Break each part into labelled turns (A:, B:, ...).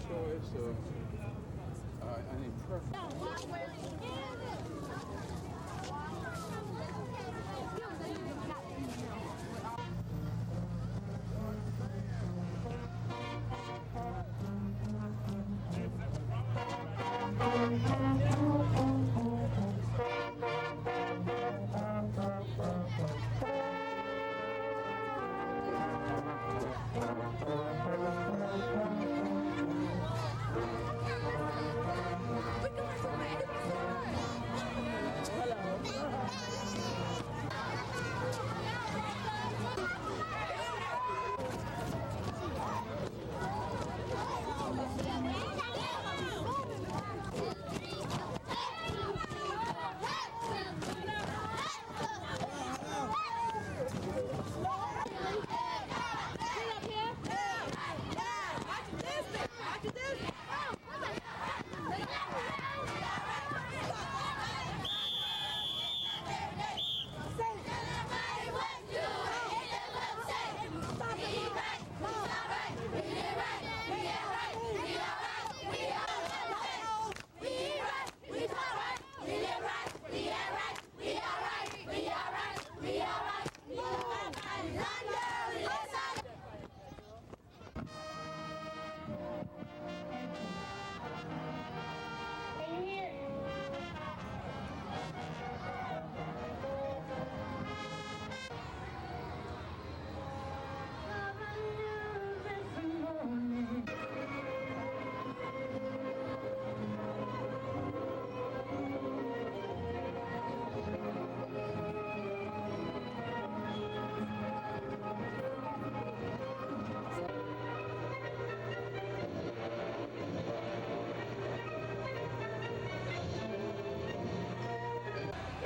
A: So it's an imperfect.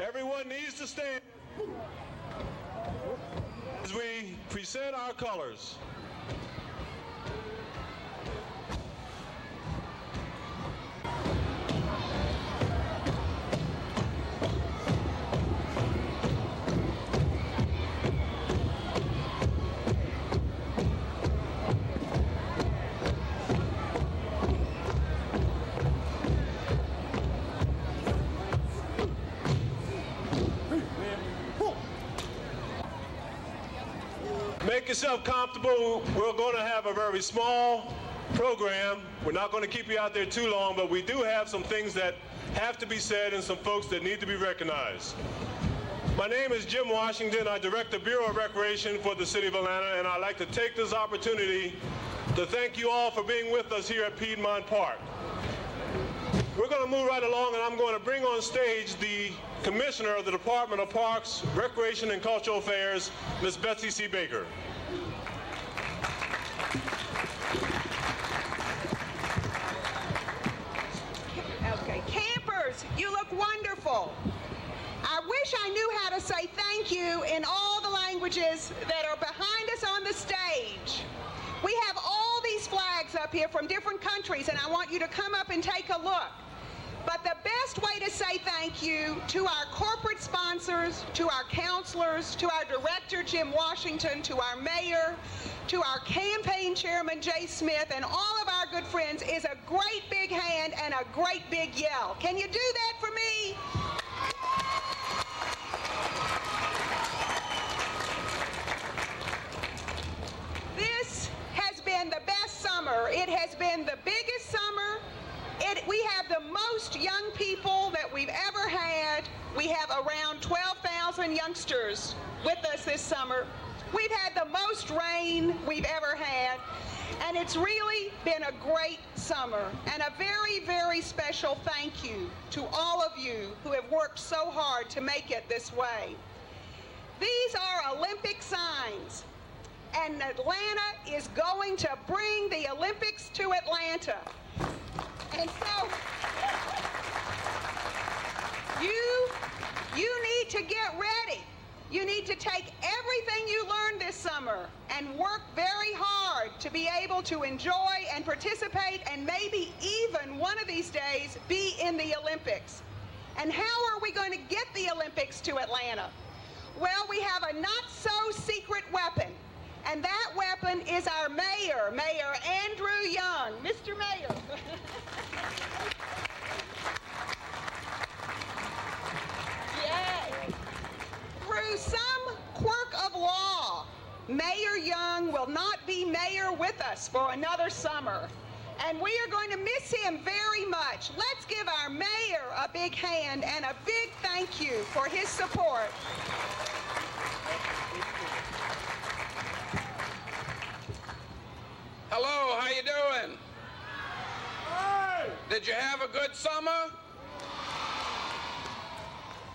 B: Everyone needs to stand as we present our colors. Make yourself comfortable. We're going to have a very small program. We're not going to keep you out there too long, but we do have some things that have to be said and some folks that need to be recognized. My name is Jim Washington. I direct the Bureau of Recreation for the City of Atlanta, and I'd like to take this opportunity to thank you all for being with us here at Piedmont Park. We're going to move right along, and I'm going to bring on stage the Commissioner of the Department of Parks, Recreation, and Cultural Affairs, Ms. Betsy C. Baker.
C: Okay, campers, you look wonderful. I wish I knew how to say thank you in all the languages that are behind us on the stage. We have all these flags up here from different countries, and I want you to come up and take a look. But the best way to say thank you to our corporate sponsors, to our counselors, to our director, Jim Washington, to our mayor, to our campaign chairman, Jay Smith, and all of our good friends is a great big hand and a great big yell. Can you do that for me? This has been the best summer. It has been the biggest summer. We have the most young people that we've ever had. We have around 12,000 youngsters with us this summer. We've had the most rain we've ever had, and it's really been a great summer. And a very, very special thank you to all of you who have worked so hard to make it this way. These are Olympic signs, and Atlanta is going to bring the Olympics to Atlanta. And so, you need to get ready. You need to take everything you learned this summer and work very hard to be able to enjoy and participate and maybe even one of these days be in the Olympics. And how are we going to get the Olympics to Atlanta? Well, we have a not-so-secret weapon. And that weapon is our mayor, Mayor Andrew Young. Mr. Mayor. Yay. Through some quirk of law, Mayor Young will not be mayor with us for another summer. And we are going to miss him very much. Let's give our mayor a big hand and a big thank you for his support.
D: Hello, how you doing?
A: Hey!
D: Did you have a good summer?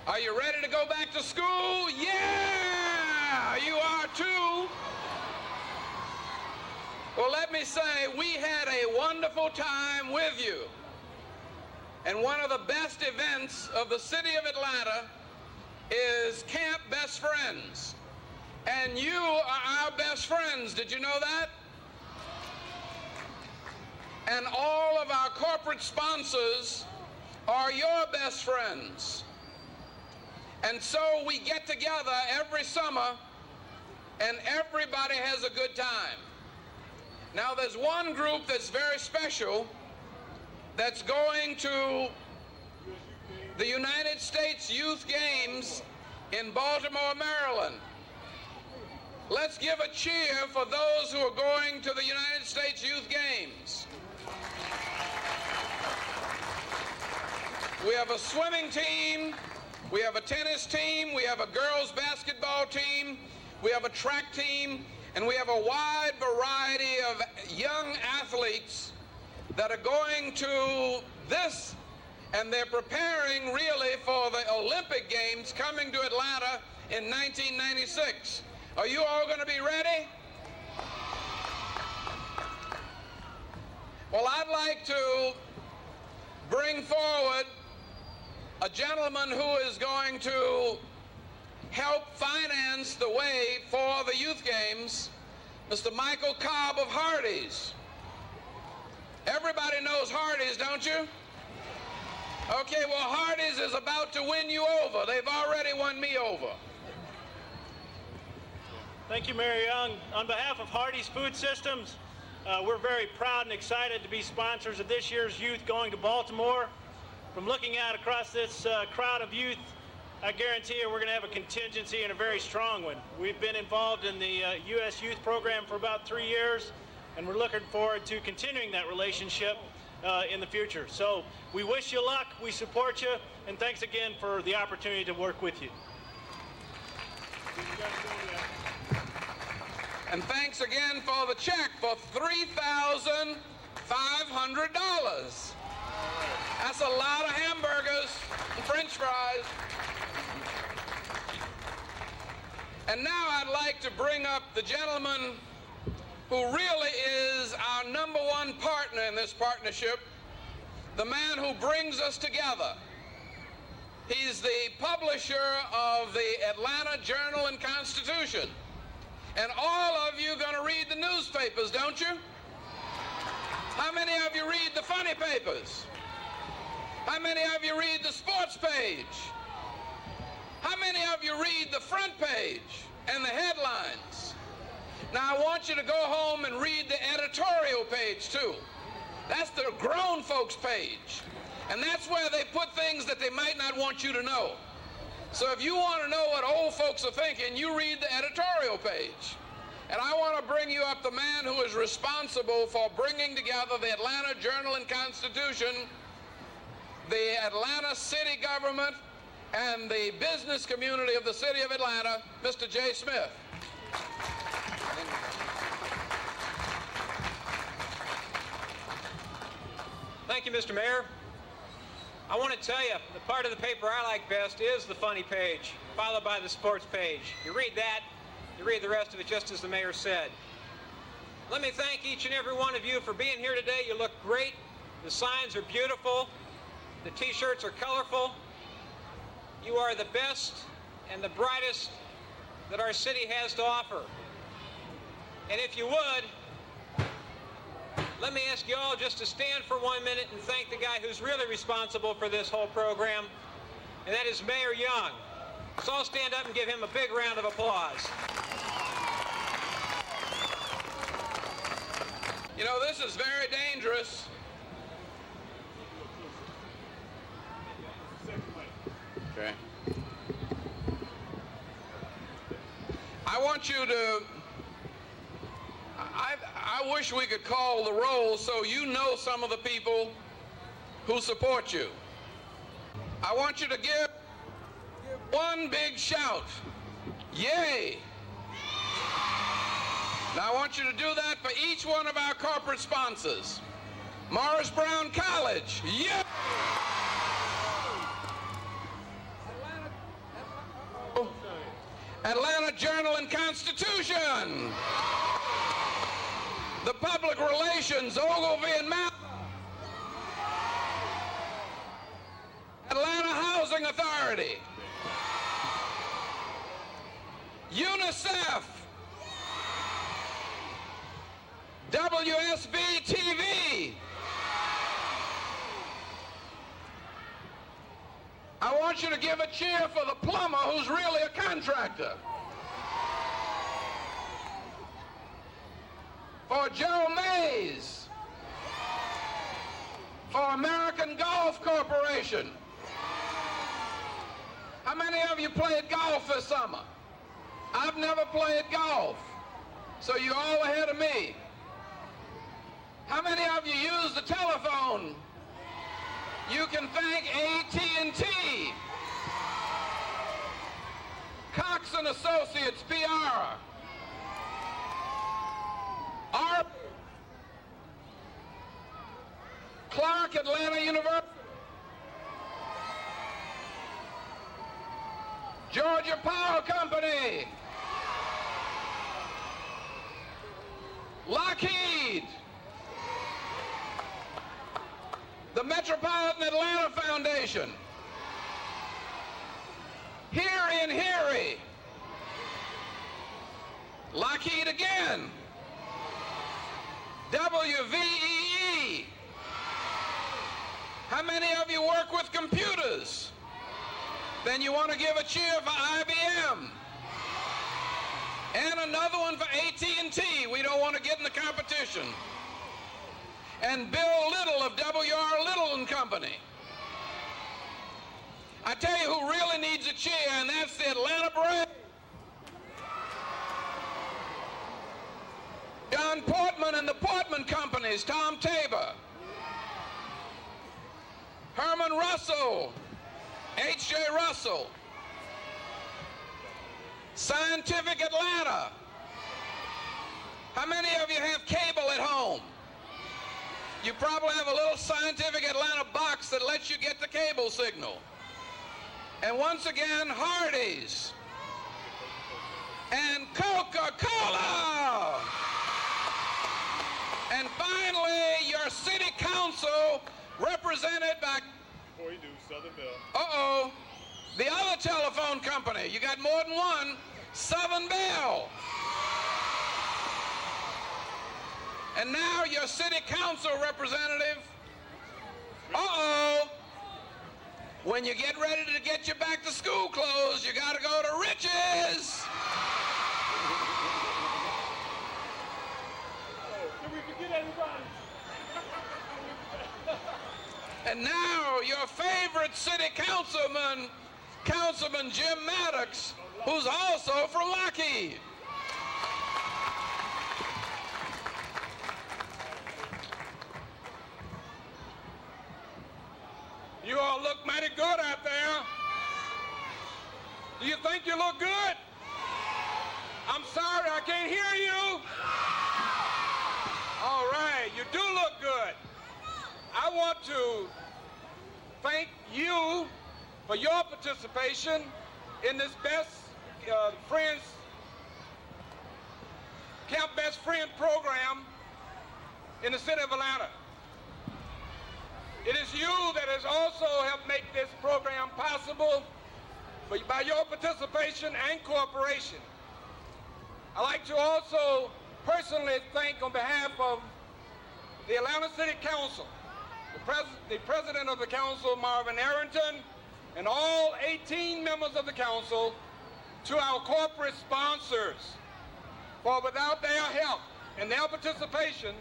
D: Are you ready to go back to school? Yeah, you are too. Well, let me say, we had a wonderful time with you. And one of the best events of the city of Atlanta is Camp Best Friends. And you are our best friends. Did you know that? And all of our corporate sponsors are your best friends. And so we get together every summer and everybody has a good time. Now there's one group that's very special that's going to the United States Youth Games in Baltimore, Maryland. Let's give a cheer for those who are going to the United States Youth Games. We have a swimming team, we have a tennis team, we have a girls basketball team, we have a track team, and we have a wide variety of young athletes that are going to this, and they're preparing really for the Olympic Games coming to Atlanta in 1996. Are you all going to be ready? Well, I'd like to bring forward a gentleman who is going to help finance the way for the youth games, Mr. Michael Cobb of Hardee's. Everybody knows Hardee's, don't you? Okay, well, Hardee's is about to win you over. They've already won me over.
E: Thank you, Mayor Young. On behalf of Hardee's Food Systems, we're very proud and excited to be sponsors of this year's Youth Going to Baltimore. From looking out across this crowd of youth, I guarantee you we're going to have a contingency and a very strong one. We've been involved in the U.S. Youth Program for about 3 years, and we're looking forward to continuing that relationship in the future. So we wish you luck, we support you, and thanks again for the opportunity to work with you.
D: And thanks again for the check for $3,500. That's a lot of hamburgers and French fries. And now I'd like to bring up the gentleman who really is our #1 partner in this partnership, the man who brings us together. He's the publisher of the Atlanta Journal and Constitution. And all of you are going to read the newspapers, don't you? How many of you read the funny papers? How many of you read the sports page? How many of you read the front page and the headlines? Now I want you to go home and read the editorial page too. That's the grown folks page. And that's where they put things that they might not want you to know. So if you want to know what old folks are thinking, you read the editorial page. And I want to bring you up the man who is responsible for bringing together the Atlanta Journal and Constitution, the Atlanta city government, and the business community of the city of Atlanta, Mr. Jay Smith.
F: Thank you, Mr. Mayor. I want to tell you, the part of the paper I like best is the funny page, followed by the sports page. You read that, you read the rest of it just as the mayor said. Let me thank each and every one of you for being here today. You look great. The signs are beautiful. The t-shirts are colorful. You are the best and the brightest that our city has to offer. And if you would, let me ask you all just to stand for 1 minute and thank the guy who's really responsible for this whole program, and that is Mayor Young. So all stand up and give him a big round of applause.
D: You know, this is very dangerous. Okay. I want you to, I wish we could call the roll so you know some of the people who support you. I want you to give one big shout, yay. Now I want you to do that for each one of our corporate sponsors. Morris Brown College, yay. Atlanta Journal and Constitution. The Public Relations, Ogilvy and Malcolm. Atlanta Housing Authority. UNICEF. WSB-TV. I want you to give a cheer for the plumber who's really a contractor. For Joe Mays. For American Golf Corporation. How many of you played golf this summer? I've never played golf, so you're all ahead of me. How many of you use the telephone? You can thank AT&T, Cox & Associates, PR, Clark Atlanta University, Georgia Power Company, Lockheed, the Metropolitan Atlanta Foundation, Here in Harry, Lockheed again, WVEE. How many of you work with computers? Then you want to give a cheer for IBM. And another one for AT&T. We don't want to get in the competition. And Bill Little of W.R. Little and Company. I tell you who really needs a cheer, and that's the Atlanta Braves. John Portman and the Portman Companies, Tom Tabor. Herman Russell, H.J. Russell. Scientific Atlanta. How many of you have cable at home? You probably have a little Scientific Atlanta box that lets you get the cable signal. And once again, Hardee's. And Coca-Cola. And finally, your city council, represented by...
B: Before you do, Southern Bell.
D: Uh-oh. The other telephone company. You got more than one. Southern Bell. And now your city council representative. Uh-oh. When you get ready to get your back to school clothes, you got to go to Rich's.
B: Did we forget everybody?
D: And now your favorite city councilman, Councilman Jim Maddox, who's also from Lockheed. You all look mighty good out there. Do you think you look good? I'm sorry, I can't hear you. All right, you do look good. I want to thank you for your participation in this Camp Best Friend program in the city of Atlanta. It is you that has also helped make this program possible by your participation and cooperation. I'd like to also personally thank, on behalf of the Atlanta City Council, the President of the Council, Marvin Arrington, and all 18 members of the Council, to our corporate sponsors. For without their help and their participation,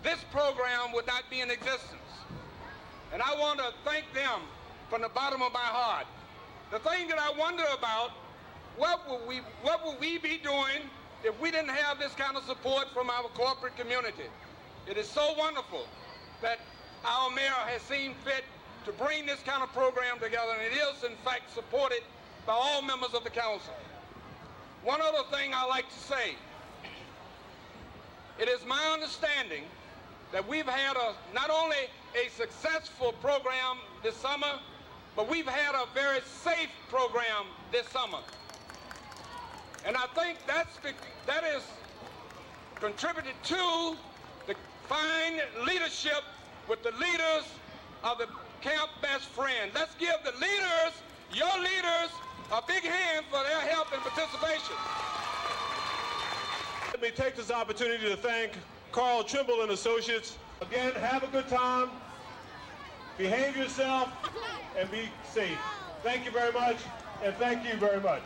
D: this program would not be in existence. And I want to thank them from the bottom of my heart. The thing that I wonder about, what would we be doing if we didn't have this kind of support from our corporate community? It is so wonderful that our mayor has seen fit to bring this kind of program together, and it is in fact supported by all members of the council. One other thing I like to say, it is my understanding that we've had not only a successful program this summer, but we've had a very safe program this summer. And I think that is contributed to the fine leadership with the leaders of the Camp Best Friend. Let's give the leaders, your leaders, a big hand for their help and participation.
B: Let me take this opportunity to thank Carl Trimble and Associates. Again, have a good time, behave yourself, and be safe. Thank you very much, and thank you very much.